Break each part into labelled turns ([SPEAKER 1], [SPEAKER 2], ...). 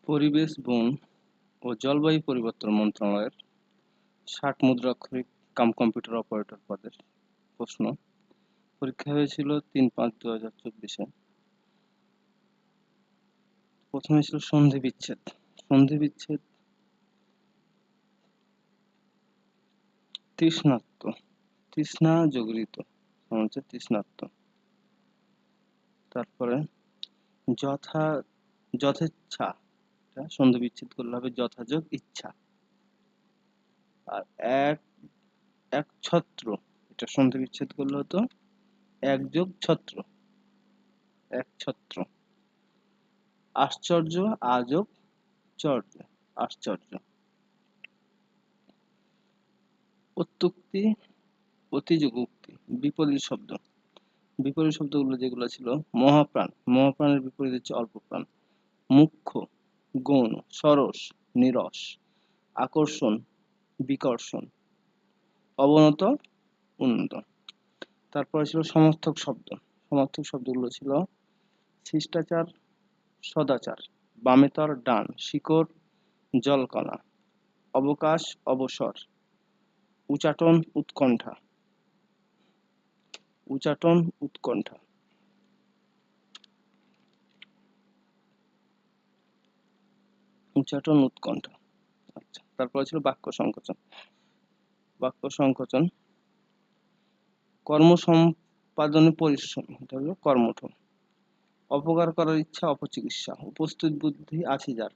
[SPEAKER 1] পরিবেশ, বন ও জলবায়ু পরিবর্তন মন্ত্রণালয়ের ৬০ মুদ্রাক্ষরিক কাম কম্পিউটার অপারেটর পদের প্রশ্ন। পরীক্ষা হয়েছিল ৩-৫-২০২৪-এ। প্রথমে ছিল সন্ধি বিচ্ছেদ। সন্ধি বিচ্ছেদ তৃষ্ণাত্ম, তৃষ্ণা যোগরিত হচ্ছে তৃষ্ণাত্ম। তারপরে যথা যথেচ্ছা, এটা সন্ধি বিচ্ছেদ করলে হবে যথাযোগ ইচ্ছা। আর এক এক ছত্র, এটা সন্ধি বিচ্ছেদ করলে হতো একযোগ ছত্র, এক ছত্র। আশ্চর্য আযোগ চর্য, আশ্চর্য। অত্যুক্তি অতিযোগ উক্তি, বিপরীত শব্দ। বিপরীত শব্দগুলো যেগুলো ছিল মহাপ্রাণ, মহাপ্রাণের বিপরীত হচ্ছে অল্প প্রাণ। মুখ্য, গৌণ, সরস, নিরস, আকর্ষণ, বিকর্ষণ, অবনত, উন্নত। তারপরে ছিল সমর্থক শব্দ। সমর্থক শব্দগুলো ছিল শিষ্টাচার, সদাচার, বামেতর ডান, শিকড়, জলকণা, অবকাশ, অবসর, উচাটন, উৎকণ্ঠা, উচাটন, উৎকণ্ঠা। উচাটন, উৎকণ্ঠা। আচ্ছা, তারপরে ছিল বাক্য সংকোচন। বাক্য সংকোচন কর্ম সম্পাদনে পরিশ্রম, এটা হলো কর্মঠ। অপকার করার ইচ্ছা, অপচিকিৎসা। উপস্থিত বুদ্ধি আছে যার,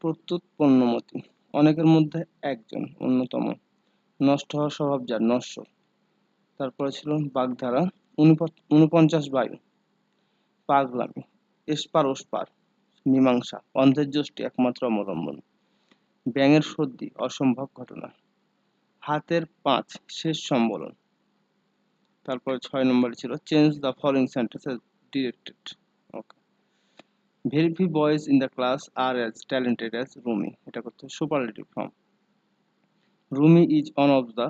[SPEAKER 1] প্রত্যুৎপন্নমতি, অনেকের মধ্যে একজন, অন্যতম। নষ্ট হওয়ার স্বভাব যার, নশ্বর। তারপরে ছিল বাগধারা ৪৯ বায়ু, পাগলামি, এসপার ওসপার, মীমাংসা, অন্ধের যষ্টি একমাত্র অবলম্বন। ব্যাঙের সর্দি, অসম্ভব ঘটনা। হাতের পাঁচ, শেষ সম্বলন। তারপরে ৬ নম্বরে ছিল change the following sentence as directed. Okay. Very few boys in the class are as talented as Rumi. এটা করতে superlative form. Rumi is one of the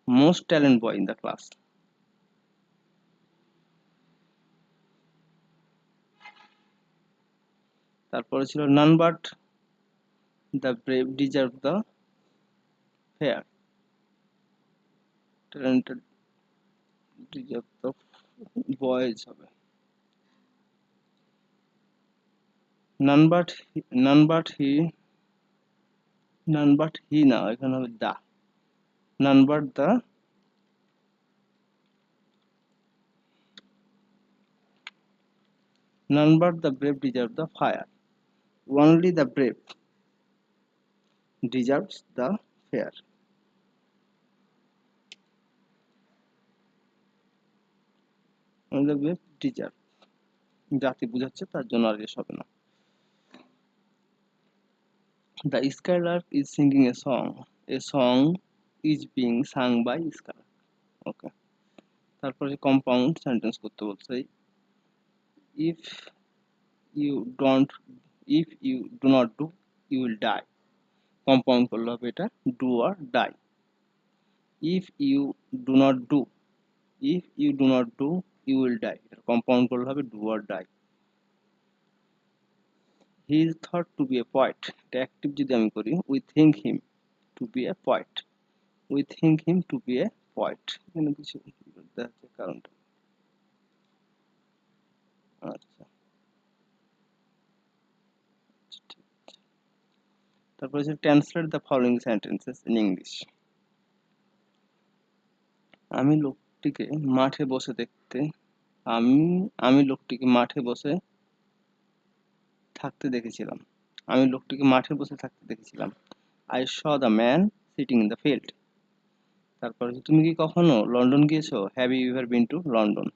[SPEAKER 1] most talent boy in the class. তারপরে ছিল none but the brave deserve the fair. Talented deserve the boys হবে। none but he না, এখানে হবে the, none but the brave deserve the fire. Only the brave deserves the fair. Only the brave deserve, জাতি বুঝাচ্ছে, তার জন্য আর S হবে না। The skylark is singing a song. A song is being sung by skylark. ওকে। তারপরে compound sentence করতে বলছে। if you do not do, you will die. Compound করলে হবে এটা do or die. if you do not do, you will die. এটা compound করলে হবে do or die. he is thought to be a poet. এটা active যদি আমি করি, we think him to be a poet. we think him to be a poet. এখানে কিছু দেখাচ্ছে কারণটা। আচ্ছা, তারপর হচ্ছে translate the following sentences in English. আমি লোকটিকে মাঠে বসে দেখতে আমি লোকটিকে মাঠে বসে থাকতে দেখেছিলাম। আমি লোকটিকে মাঠে বসে থাকতে দেখেছিলাম। I saw the man sitting in the field. তারপর তুমি কি কখনো লন্ডন গিয়েছো? Have you ever been to London?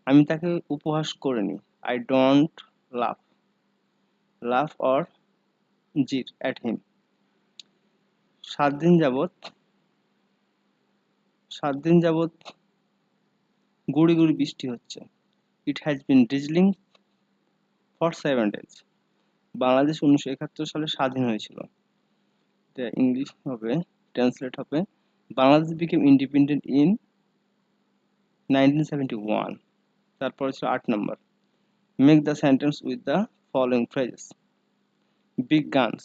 [SPEAKER 1] আমি তাকে উপহাস করিনি। I don't laugh or jeer at him. 7 দিন যাবত গুড়ি গুড়ি বৃষ্টি হচ্ছে। It has been drizzling for 7 days. Bangladesh 1971 সালে স্বাধীন হয়েছিল। এটা ইংলিশ হবে, ট্রান্সলেট হবে বাংলাদেশ became independent in 1971. তারপর ছিল 8 নম্বর Make the sentence with the following phrases. Big guns.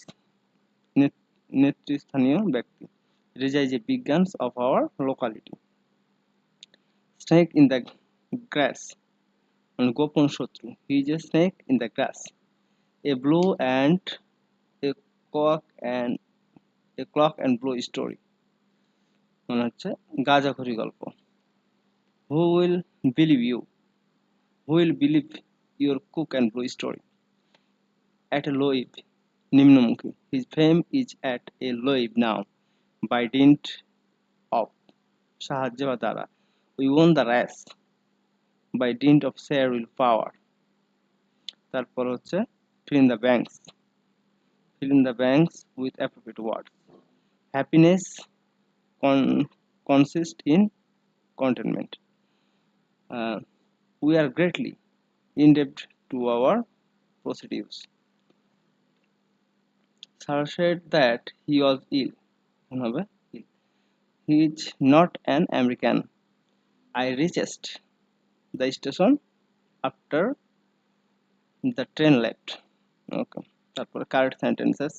[SPEAKER 1] নেতৃস্থানীয় ব্যক্তি. It is a big guns of our locality. Snake in the grass. গোপন শত্রু. He is a snake in the grass. A blow and a clock and blow story. মানে হচ্ছে গাঁজাখড়ি গল্প. Who will believe you? Who will believe your cook and blow story? At a low ebb. নিম্নমুখী. His fame is at a low ebb now. By dint of সাহায্য বা দ্বারা. We won the race. By dint of sheer willpower. তারপর হচ্ছে fill in the blanks. Fill in the blanks with appropriate words. Happiness consists in contentment. We are greatly indebted to our positives. Sir said that he was ill. He is not an American. I reached the station after the train left. Okay. তারপর correct sentences.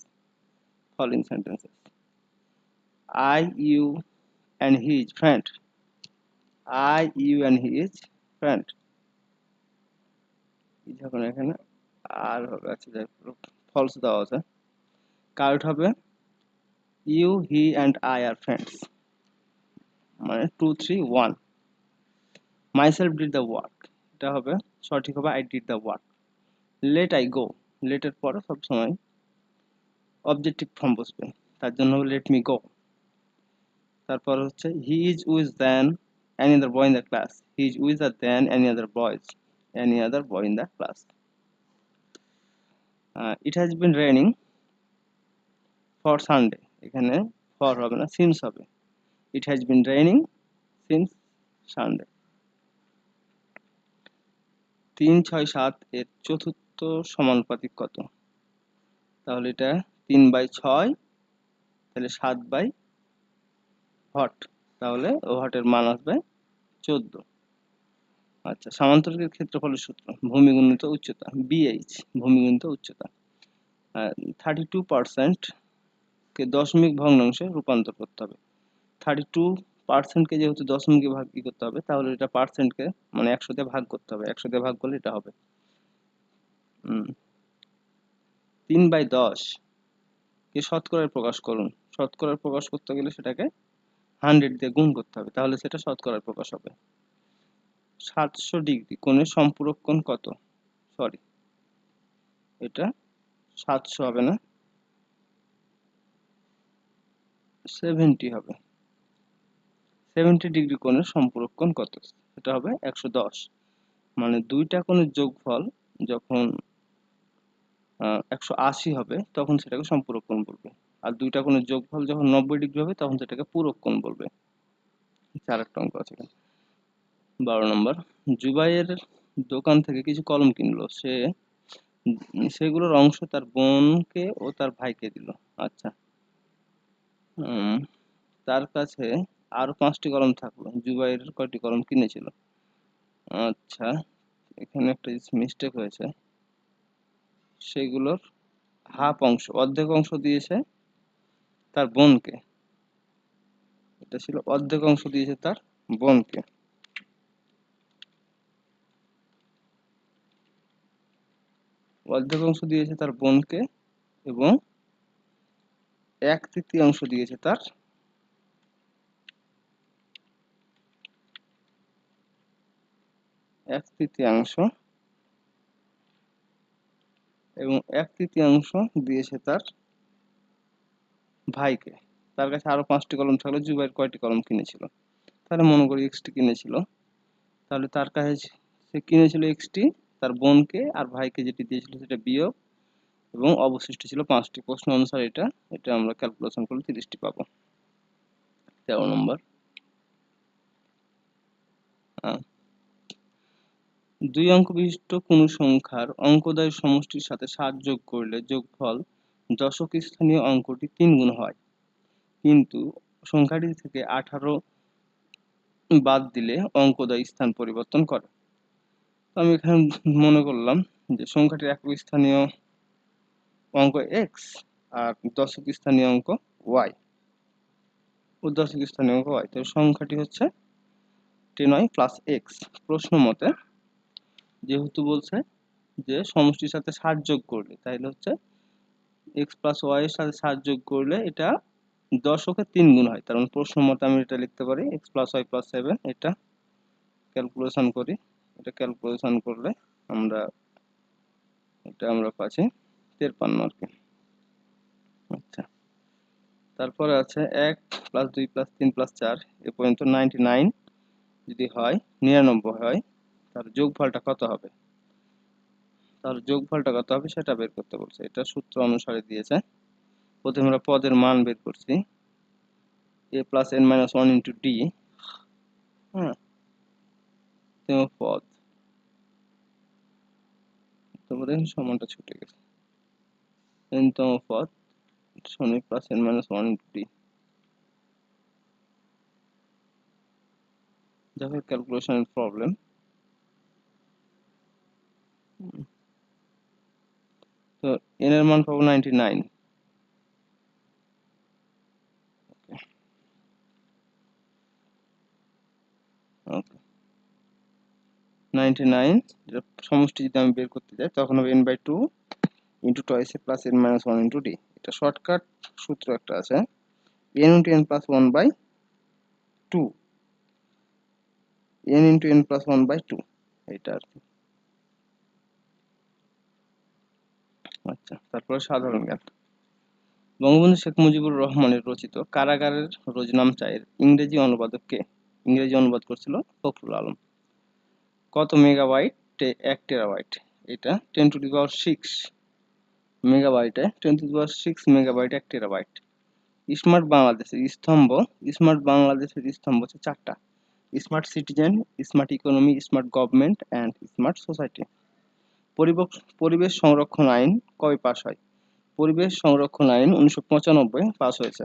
[SPEAKER 1] Following sentences. I, you, and his friend. I, you, and his friend. যখন এখানে আর হবে আচ্ছা যাই false দেওয়া আছে. Correct হবে you, he, and I are friends. মানে 2 3 1. Myself did the work. এটা হবে সঠিক হবে I did the work. Let I go. Let এর পরে সব সময় অবজেক্টিভ ফর্ম বসবে, তার জন্য হবে let me go. তারপর হচ্ছে he is with than any other boy in the class. He is with than any other boy in the class. It has been raining for Sunday. এখানে for হবে না since হবে. It has been raining since Sunday. 3 6 7 এর চতুর্থ সমানুপাতিক কত? তাহলে এটা 3/6, তাহলে 7/, তাহলে ওয়াটের মান আসবে 14. আচ্ছা, সামান্তরিকের ক্ষেত্রফলের সূত্র. ভূমি গুণিত উচ্চতা, BH, ভূমি গুণিত উচ্চতা. 32% কে দশমিক ভগ্নাংশে রূপান্তর করতে হবে. 32% কে যেহেতু দশমিকে ভাগ করতে হবে, তাহলে এটা পার্সেন্টকে মানে 100 দিয়ে ভাগ করতে হবে. 100 দিয়ে ভাগ করলে এটা হবে 3/10 কে শতকরায় প্রকাশ করুন. শতকরায় প্রকাশ করতে গেলে সেটাকে 100 দিয়ে গুণ করতে হবে, তাহলে সেটা শতকরায় প্রকাশ হবে. 700 ডিগ্রি কোণের সম্পূরক কোণ কত? সরি, এটা 700 হবে না, 70 হবে. 70 ডিগ্রি কোণের সম্পূরক কোণ কত? এটা হবে 110. মানে দুইটা কোণের যোগফল যখন 180 হবে তখন সেটাকে সম্পূরক কোণ বলবে, আর দুইটা কোণের যোগফল যখন 90 ডিগ্রি হবে তখন সেটাকে পূরক কোণ বলবে. আরেকটা অঙ্ক আছে 12 নম্বর. জুবাইয়ের দোকান থেকে কিছু কলম কিনলো. সেগুলোর অংশ তার বোনকে ও তার ভাইকে দিল. আচ্ছা, তার কাছে আরো 5টি কলম থাকলো. জুবাইর কয়টি কলম কিনেছিল? আচ্ছা, এখানে একটা মিস্টেক হয়েছে. সেগুলোর হাফ অংশ, অর্ধেক অংশ দিয়েছে তার বোনকে. এটা ছিল অর্ধেক অংশ দিয়েছে তার বোনকে. অর্ধেক অংশ দিয়েছে তার বোনকে এবং 1/3 দিয়েছে তার এবং 1/3 দিয়েছে তার ভাইকে. তার কাছে আরো 5টি কলম থাকলো. জুবাইর কয়টি কলম কিনেছিল? তাহলে মনে করি x টি কিনেছিল. তাহলে তার কাছে সে কিনেছিল x টি, তার বোনকে আর ভাইকে যেটি দিয়েছিল সেটা বিয়োগ, এবং অবশিষ্ট ছিল 5টি. প্রশ্ন অনুসারে এটা আমরা ক্যালকুলেশন করলে 30টি পাবো. 13 নম্বর. 2 অঙ্ক বিশিষ্ট কোন সংখ্যার অঙ্কদ্বয়ের সমষ্টির সাথে 7 যোগ করলে যোগফল দশক স্থানীয় অঙ্কটি 3 গুণ হয়, কিন্তু সংখ্যাটি থেকে 18 বাদ দিলে অঙ্কদ্বয় স্থান পরিবর্তন করে. আমি এখানে মনে করলাম যে সংখ্যাটির একক স্থানীয় অঙ্ক এক্স আর দশক স্থানীয় অঙ্ক ওয়াই ও দশক স্থানীয় অঙ্ক ওয়াই। তো সংখ্যাটি হচ্ছে 10y প্লাস এক্স। প্রশ্ন মতে যেহেতু বলছে যে সমষ্টির সাথে 60 যোগ করলে, তাইলে হচ্ছে এক্স প্লাস ওয়াই এর সাথে 60 যোগ করলে এটা দশকে 3 গুণ হয়। তার মানে প্রশ্ন মতে আমি এটা লিখতে পারি এক্স প্লাস ওয়াই প্লাস 7। এটা ক্যালকুলেশন করি, এটা ক্যালকুলেশন করলে আমরা পাচ্ছি 53 আর কি। আচ্ছা, তারপরে আছে 1 প্লাস 2 প্লাস 3 প্লাস 4 এ পর্যন্ত 99 যদি হয় 99 হয়, তার যোগফলটা কত হবে? সেটা বের করতে বলছে। এটা সূত্র অনুসারে দিয়েছে। প্রথমে আমরা পদের মান বের করছি, a plus n minus 1 into d। হ্যাঁ, পদ, তারপরে সমানটা ছুটে গেছে, n তম পদ শূন্য plus n minus 1 into d। দেখো ক্যালকুলেশনের প্রবলেম। তো n এর মান পাবো 99। ওকে, 99 যেটা সমষ্টি যদি আমি বের করতে যাই তখন হবে n by 2 into twice A plus n minus 1 into d। এটা শর্টকাট সূত্র একটা আছে, n into n plus 1 by 2, n into n plus 1 by 2, এটা আর কি। আচ্ছা, তারপরে সাধারণ জ্ঞান। বঙ্গবন্ধু শেখ মুজিবুর রহমানের রচিত কারাগারের রোজনামচা-এর ইংরেজি অনুবাদক কে? ইংরেজি অনুবাদ করছিল ফখরুল আলম। কত মেগাবাইটে 1 টেরাবাইট? এটা 10 টু দি পাওয়ার 6 মেগাবাইটে 10 to the power 6 megabyte 1 terabyte. Smart বাংলাদেশের স্তম্ভ হচ্ছে 4টা: smart citizen, smart economy, smart government and smart society. পরিবেশ সংরক্ষণ আইন কবে পাস হয়? পরিবেশ সংরক্ষণ আইন 1995 পাস হয়েছে।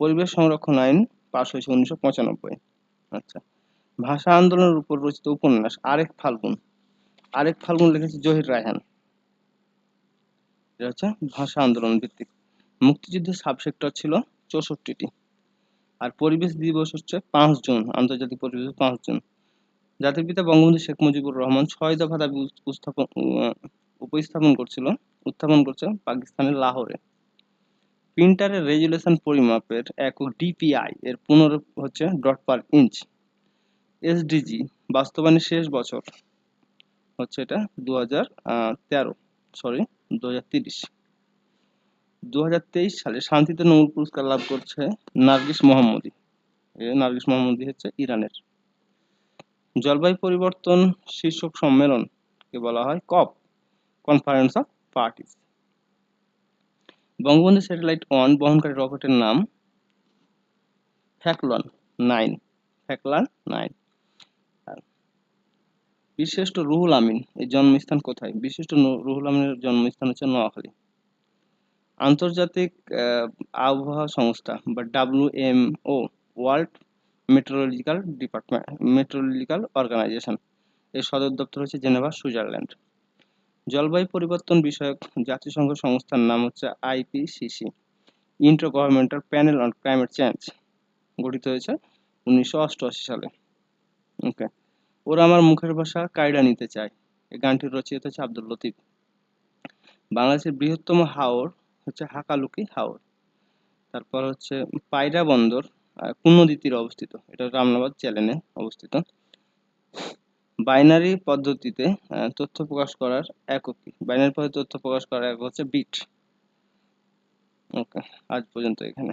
[SPEAKER 1] পরিবেশ সংরক্ষণ আইন পাস হয়েছে 1995। আচ্ছা, ভাষা আন্দোলনের উপর রচিত উপন্যাস আরেক ফাল্গুন লিখেছে জহির রায়হান। এটা হচ্ছে ভাষা আন্দোলন ভিত্তিক। মুক্তিযুদ্ধের সাবসেক্টর ছিল 64টি। আর পরিবেশ দিবস হচ্ছে 5 জুন, আন্তর্জাতিক পরিবেশ 5 জুন। জাতির পিতা বঙ্গবন্ধু শেখ মুজিবুর রহমান 6 দফা দাবি উত্থাপন করছে পাকিস্তানের লাহোরে। প্রিন্টারের রেজুলেশন পরিমাপের একক ডিপিআই এর পুনরূপ হচ্ছে ডট পার ইঞ্চ। এসডিজি বাস্তবায়নের শেষ বছর হচ্ছে এটা 2030। 2023 সালে শান্তিতে নোবেল পুরস্কার লাভ করছে নার্গিস মোহাম্মদী হচ্ছে ইরানের। জলবায়ু পরিবর্তন শীর্ষক সম্মেলন কে বলা হয় COP, conference of parties. Bangabandhu satellite 1 বহনকারী রকেটের নাম ফ্যাকলন 9। বীরশ্রেষ্ঠ রুহুল আমিন এর জন্মস্থান কোথায়? বীরশ্রেষ্ঠ রুহুল আমিনের জন্মস্থান হচ্ছে নোয়াখালী। আন্তর্জাতিক আবহাওয়া সংস্থা বা WMO, ওয়ার্ল্ড মেট্রোলজিক্যাল অর্গানাইজেশন এর সদর দপ্তর হচ্ছে জেনেভা, সুইজারল্যান্ড। জলবায়ু পরিবর্তন বিষয়ক জাতিসংঘ সংস্থার নাম হচ্ছে IPCC, inter governmental panel on climate change, গঠিত হয়েছে 1988 সালে। ওকে, ওরা আমার মুখের ভাষা কায়রা নিতে চায়, এই গানটির রচয়িতা হচ্ছে আব্দুল লতিফ। বাংলাদেশের বৃহত্তম হাওর হচ্ছে হাকালুকি হাওর। তারপর হচ্ছে পায়রা বন্দর কোন নদীর তীরে অবস্থিত? এটা রামনাবাদ চ্যানেলে অবস্থিত। বাইনারি পদ্ধতিতে তথ্য প্রকাশ করার একক কি? বাইনারি পদ্ধতিতে তথ্য প্রকাশ করার একক হচ্ছে বিট। ওকে, আজ পর্যন্ত এখানে।